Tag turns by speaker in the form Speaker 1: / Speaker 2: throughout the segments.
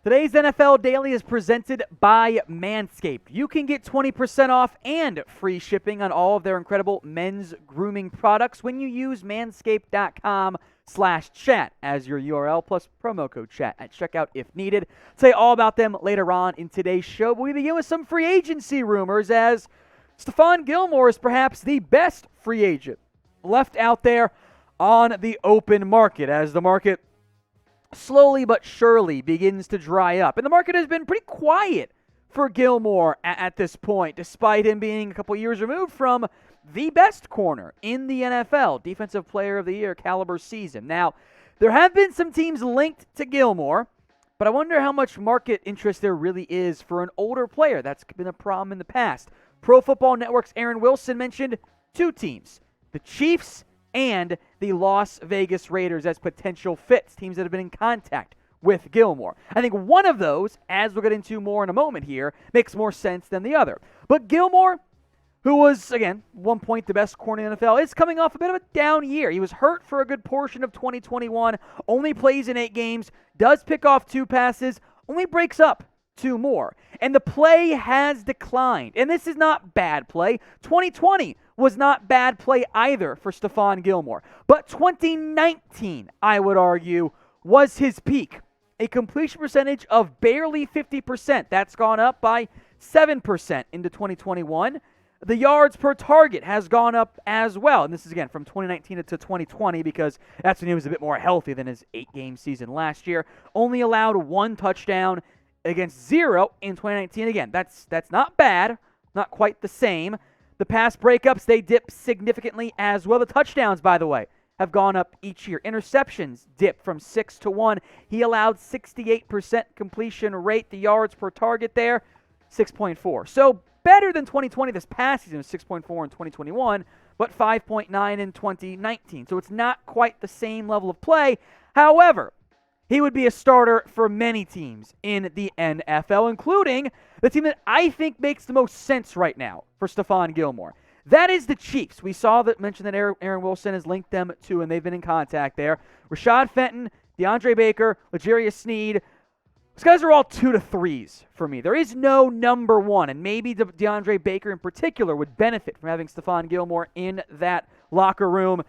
Speaker 1: Today's NFL Daily is presented by Manscaped. You can get 20% off and free shipping on all of their incredible men's grooming products when you use manscaped.com/chat as your URL plus promo code chat at checkout if needed. I'll tell you all about them later on in today's show, but we begin with some free agency rumors as Stephon Gilmore is perhaps the best free agent left out there on the open market as the market slowly but surely begins to dry up. And the market has been pretty quiet for Gilmore at this point, despite him being a couple years removed from the best corner in the NFL, Defensive Player of the Year caliber season. Now, there have been some teams linked to Gilmore, but I wonder how much market interest there really is for an older player. That's been a problem in the past. Pro Football Network's Aaron Wilson mentioned two teams, the Chiefs and the Las Vegas Raiders as potential fits, teams that have been in contact with Gilmore. I think one of those, as we'll get into more in a moment here, makes more sense than the other. But Gilmore, who was, again, one point the best corner in the NFL, is coming off a bit of a down year. He was hurt for a good portion of 2021, only plays in 8 games, does pick off 2 passes, only breaks up 2 more. And the play has declined. And this is not bad play. 2020 was not bad play either for Stephon Gilmore. But 2019, I would argue, was his peak. A completion percentage of barely 50%. That's gone up by 7% into 2021. The yards per target has gone up as well. And this is, again, from 2019 to 2020 because that's when he was a bit more healthy than his 8-game season last year. Only allowed 1 touchdown against 0 in 2019. Again, that's not bad, not quite the same. The pass breakups, they dip significantly as well. The touchdowns, by the way, have gone up each year. Interceptions dip from 6 to 1. He allowed 68% completion rate. The yards per target there, 6.4. So better than 2020 this past season, was 6.4 in 2021, but 5.9 in 2019. So it's not quite the same level of play. However, he would be a starter for many teams in the NFL, including the team that I think makes the most sense right now for Stephon Gilmore. That is the Chiefs. We saw that mentioned that Aaron Wilson has linked them to, and they've been in contact there. Rashad Fenton, DeAndre Baker, L'Jarius Sneed. Those guys are all 2 to 3s for me. There is no number 1, and maybe DeAndre Baker in particular would benefit from having Stephon Gilmore in that locker room.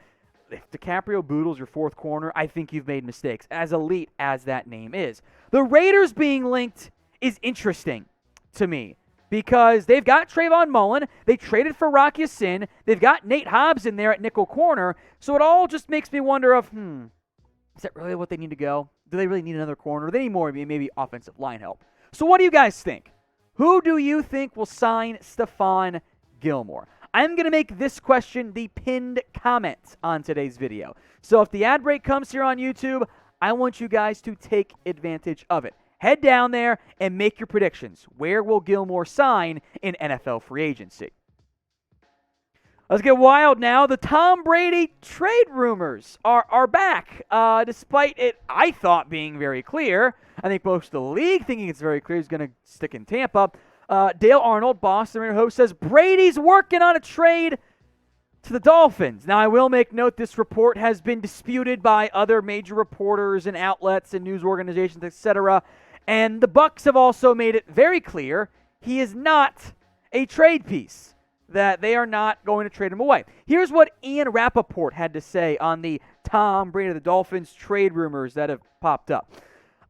Speaker 1: If DiCaprio Boodle's your 4th corner, I think you've made mistakes, as elite as that name is. The Raiders being linked is interesting to me because they've got Trayvon Mullen. They traded for Rock Ya-Sin. They've got Nate Hobbs in there at nickel corner. So it all just makes me wonder of, is that really what they need to go? Do they really need another corner? They need more, maybe offensive line help. So what do you guys think? Who do you think will sign Stephon Gilmore? I'm going to make this question the pinned comment on today's video. So if the ad break comes here on YouTube, I want you guys to take advantage of it. Head down there and make your predictions. Where will Gilmore sign in NFL free agency? Let's get wild now. The Tom Brady trade rumors are back, despite it, I thought, being very clear. I think most of the league thinking it's very clear he's going to stick in Tampa. Dale Arnold, Boston Raider host, says Brady's working on a trade to the Dolphins. Now, I will make note this report has been disputed by other major reporters and outlets and news organizations, etc. And the Bucs have also made it very clear he is not a trade piece, that they are not going to trade him away. Here's what Ian Rappaport had to say on the Tom Brady the Dolphins trade rumors that have popped up.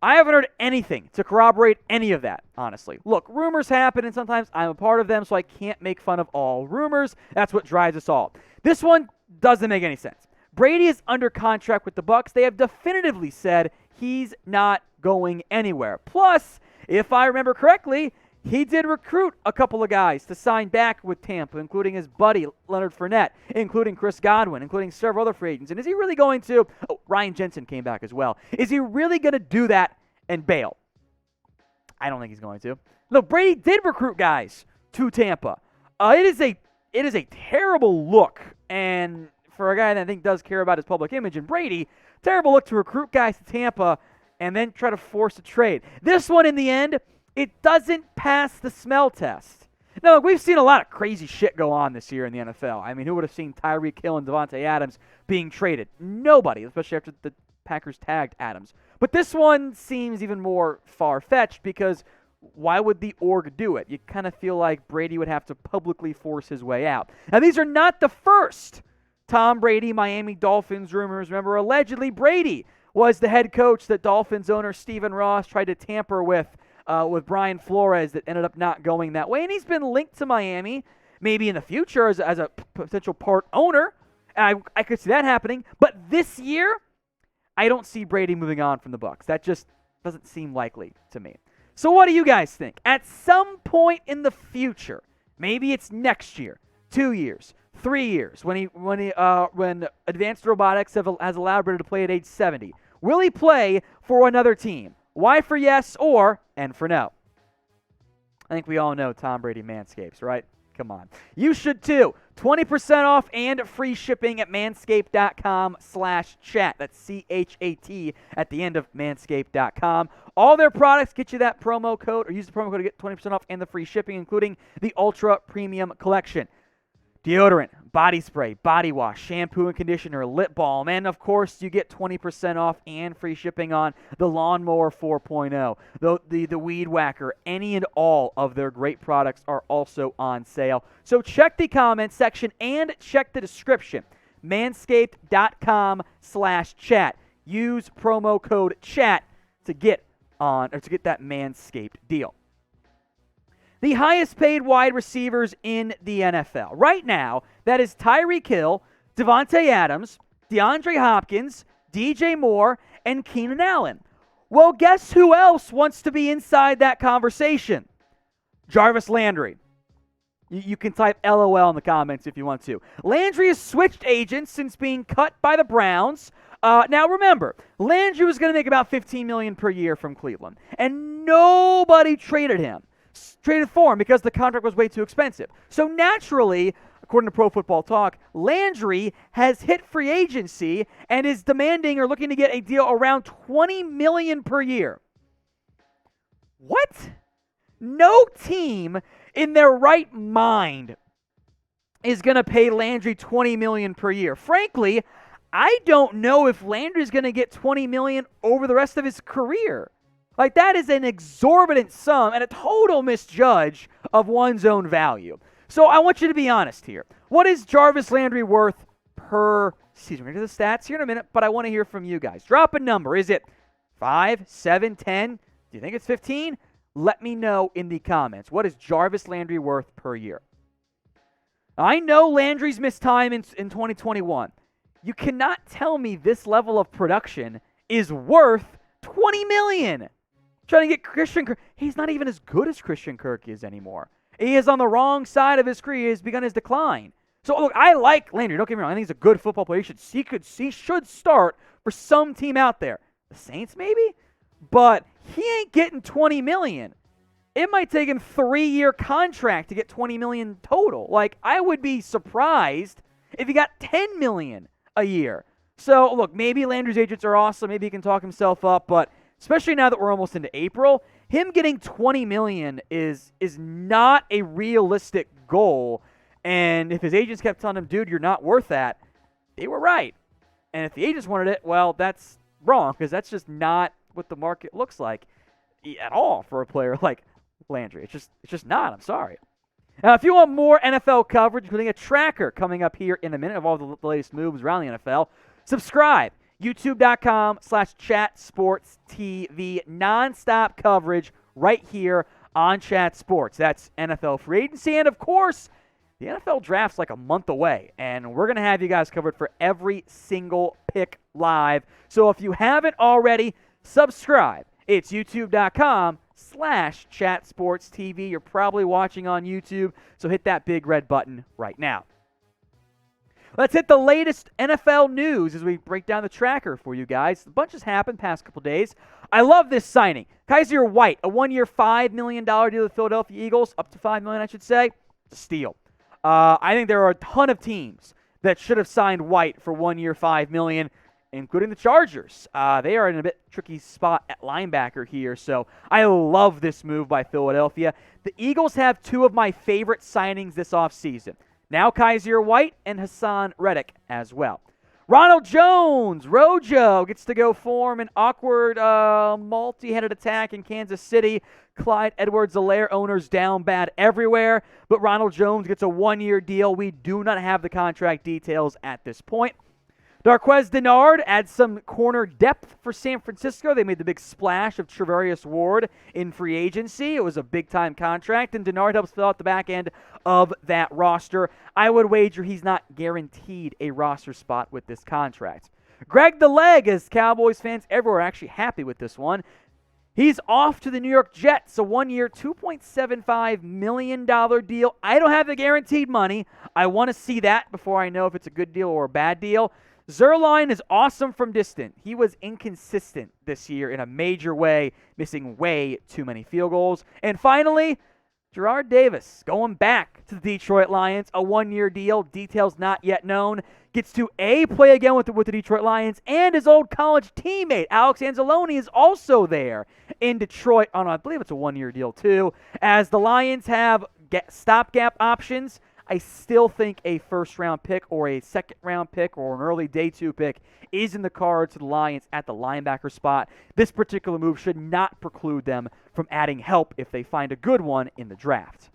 Speaker 1: I haven't heard anything to corroborate any of that, honestly. Look, rumors happen, and sometimes I'm a part of them, so I can't make fun of all rumors. That's what drives us all. This one doesn't make any sense. Brady is under contract with the Bucs. They have definitively said he's not going anywhere. Plus, if I remember correctly, he did recruit a couple of guys to sign back with Tampa, including his buddy Leonard Fournette, including Chris Godwin, including several other free agents. And is he really going to – oh, Ryan Jensen came back as well. Is he really going to do that and bail? I don't think he's going to. No, Brady did recruit guys to Tampa. It is a terrible look, and for a guy that I think does care about his public image, and Brady, terrible look to recruit guys to Tampa and then try to force a trade. This one, in the end – it doesn't pass the smell test. Now, look, we've seen a lot of crazy shit go on this year in the NFL. I mean, who would have seen Tyreek Hill and Devontae Adams being traded? Nobody, especially after the Packers tagged Adams. But this one seems even more far-fetched because why would the org do it? You kind of feel like Brady would have to publicly force his way out. Now, these are not the first Tom Brady, Miami Dolphins rumors. Remember, allegedly Brady was the head coach that Dolphins owner Stephen Ross tried to tamper with Brian Flores that ended up not going that way. And he's been linked to Miami, maybe in the future as a potential part owner. And I could see that happening. But this year, I don't see Brady moving on from the Bucs. That just doesn't seem likely to me. So what do you guys think? At some point in the future, maybe it's next year, 2 years, 3 years, when advanced robotics has allowed Brady to play at age 70, will he play for another team? Y for yes or N for no? I think we all know Tom Brady manscapes, right? Come on. You should too. 20% off and free shipping at manscaped.com/chat. That's CHAT at the end of manscaped.com. All their products get you that promo code, or use the promo code to get 20% off and the free shipping, including the Ultra Premium Collection. Deodorant, body spray, body wash, shampoo and conditioner, lip balm, and of course you get 20% off and free shipping on the Lawnmower 4.0, the Weed Whacker. Any and all of their great products are also on sale. So check the comments section and check the description. Manscaped.com/chat. Use promo code chat to get that Manscaped deal. The highest paid wide receivers in the NFL. Right now, that is Tyreek Hill, Devontae Adams, DeAndre Hopkins, DJ Moore, and Keenan Allen. Well, guess who else wants to be inside that conversation? Jarvis Landry. You can type LOL in the comments if you want to. Landry has switched agents since being cut by the Browns. Now remember, Landry was going to make about $15 million per year from Cleveland, and nobody traded for him because the contract was way too expensive. So naturally, according to Pro Football Talk, Landry has hit free agency and is demanding or looking to get a deal around $20 million per year. What? No team in their right mind is going to pay Landry $20 million per year. Frankly, I don't know if Landry's going to get $20 million over the rest of his career. Like, that is an exorbitant sum and a total misjudge of one's own value. So I want you to be honest here. What is Jarvis Landry worth per season? We're going to do the stats here in a minute, but I want to hear from you guys. Drop a number. Is it 5, 7, 10? Do you think it's 15? Let me know in the comments. What is Jarvis Landry worth per year? I know Landry's missed time in 2021. You cannot tell me this level of production is worth $20 million. Trying to get Christian Kirk. He's not even as good as Christian Kirk is anymore. He is on the wrong side of his career. He has begun his decline. So, look, I like Landry. Don't get me wrong. I think he's a good football player. He should start for some team out there. The Saints, maybe? But he ain't getting $20 million. It might take him a 3-year contract to get $20 million total. Like, I would be surprised if he got $10 million a year. So, look, maybe Landry's agents are awesome. Maybe he can talk himself up, but especially now that we're almost into April, him getting $20 million is not a realistic goal. And if his agents kept telling him, dude, you're not worth that, they were right. And if the agents wanted it, well, that's wrong, because that's just not what the market looks like at all for a player like Landry. It's just not. I'm sorry. Now, if you want more NFL coverage, including a tracker coming up here in a minute of all the latest moves around the NFL, subscribe. YouTube.com/ChatSportsTV. Non-stop coverage right here on Chat Sports. That's NFL free agency. And, of course, the NFL draft's like a month away. And we're going to have you guys covered for every single pick live. So if you haven't already, subscribe. It's YouTube.com/ChatSportsTV. You're probably watching on YouTube, so hit that big red button right now. Let's hit the latest NFL news as we break down the tracker for you guys. A bunch has happened past couple days. I love this signing. Kyzir White, a 1-year, $5 million deal with the Philadelphia Eagles, up to $5 million, I should say. It's a steal. I think there are a ton of teams that should have signed White for 1 year, $5 million, including the Chargers. They are in a bit tricky spot at linebacker here, so I love this move by Philadelphia. The Eagles have two of my favorite signings this offseason. Now Kyzir White and Hassan Reddick as well. Ronald Jones, Rojo, gets to go form an awkward multi-headed attack in Kansas City. Clyde Edwards-Helaire owners down bad everywhere, but Ronald Jones gets a one-year deal. We do not have the contract details at this point. Darqueze Dennard adds some corner depth for San Francisco. They made the big splash of Trevarius Ward in free agency. It was a big-time contract, and Dennard helps fill out the back end of that roster. I would wager he's not guaranteed a roster spot with this contract. Greg the Leg, as Cowboys fans everywhere are actually happy with this one. He's off to the New York Jets, a one-year, $2.75 million deal. I don't have the guaranteed money. I want to see that before I know if it's a good deal or a bad deal. Zuerlein is awesome from distant. He was inconsistent this year in a major way, missing way too many field goals. And finally, Gerard Davis going back to the Detroit Lions, a one-year deal, details not yet known. Gets to play again with the Detroit Lions, and his old college teammate, Alex Anzalone, is also there in Detroit on, I believe it's a one-year deal too. As the Lions have stopgap options, I still think a first-round pick or a second-round pick or an early day 2 pick is in the cards for the Lions at the linebacker spot. This particular move should not preclude them from adding help if they find a good one in the draft.